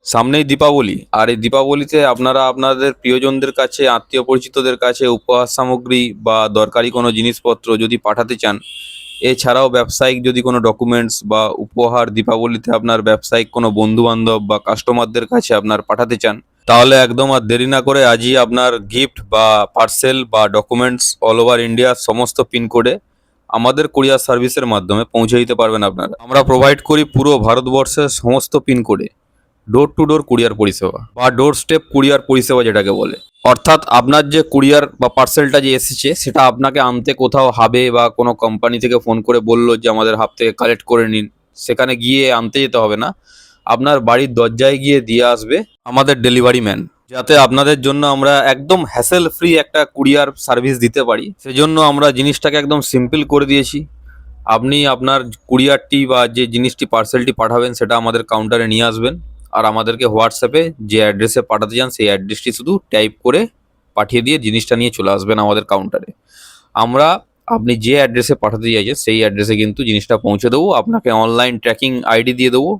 সামনেই দীপাবলি, আর এই দীপাবলিতে আপনারা আপনাদের প্রিয়জনদের কাছে, আত্মীয় পরিচিতদের কাছে উপহার সামগ্রী বা দরকারি কোনো জিনিসপত্র যদি পাঠাতে চান, এছাড়াও ব্যবসায়িক যদি কোনো ডকুমেন্টস বা উপহার দীপাবলিতে আপনার ব্যবসায়িক কোনো বন্ধু বান্ধব বা কাস্টমারদের কাছে আপনার পাঠাতে চান, তাহলে একদম আর দেরি না করে আজই আপনার গিফট বা পার্সেল বা ডকুমেন্টস অল ওভার ইন্ডিয়ার সমস্ত পিনকোডে আমাদের কুরিয়ার সার্ভিসের মাধ্যমে পৌঁছে দিতে পারবেন আপনারা। আমরা প্রোভাইড করি পুরো ভারতবর্ষের সমস্ত পিনকোডে ডোর টু ডোর কুরিয়ার পরিষেবা বা ডোর স্টেপ কুরিয়ার পরিষেবা যেটাকে বলে। অর্থাৎ আপনার যে কুরিয়ার বা পার্সেলটা যে এসেছে সেটা আপনাকে আনতে কোথাও হাবে বা কোনো কোম্পানি থেকে ফোন করে বললো যে আমাদের হাব থেকে কালেক্ট করে নিন, সেখানে গিয়ে আনতে যেতে হবে না, আপনার বাড়ির দরজায় গিয়ে দিয়ে আসবে আমাদের ডেলিভারি ম্যান। যাতে আপনাদের জন্য আমরা একদম হ্যাসেল ফ্রি একটা কুরিয়ার সার্ভিস দিতে পারি, সেজন্য আমরা জিনিসটাকে একদম সিম্পল করে দিয়েছি। আপনি আপনার কুরিয়ারটি বা যে জিনিসটি পার্সেলটি পাঠাবেন সেটা আমাদের কাউন্টারে নিয়ে আসবেন, আর আমাদেরকে হোয়াটসঅ্যাপে যে অ্যাড্রেসে পাঠাতে চান সেই অ্যাড্রেসটি শুধু টাইপ করে পাঠিয়ে দিয়ে জিনিসটা নিয়ে চলে আসবেন আমাদের কাউন্টারে। আমরা আপনি যে অ্যাড্রেসে পাঠাতে চাইছেন সেই অ্যাড্রেসে কিন্তু জিনিসটা পৌঁছে দেবো। আপনাকে অনলাইন ট্র্যাকিং আইডি দিয়ে দেবো,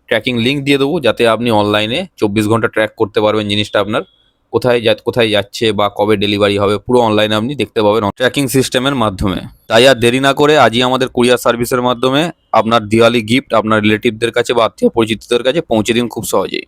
ট্র্যাকিং লিঙ্ক দিয়ে দেবো, যাতে আপনি অনলাইনে 24 ঘন্টা ট্র্যাক করতে পারবেন জিনিসটা আপনার কোথায় যাচ্ছে বা কবে ডেলিভারি হবে, পুরো অনলাইনে আপনি দেখতে পাবেন ট্র্যাকিং সিস্টেমের মাধ্যমে। তাই আর দেরি না করে আজই আমাদের কুরিয়ার সার্ভিসের মাধ্যমে আপনার দিওয়ালি গিফট আপনার রিলেটিভদের কাছে বা আত্মীয় পরিচিতদের কাছে পৌঁছে দিন খুব সহজেই।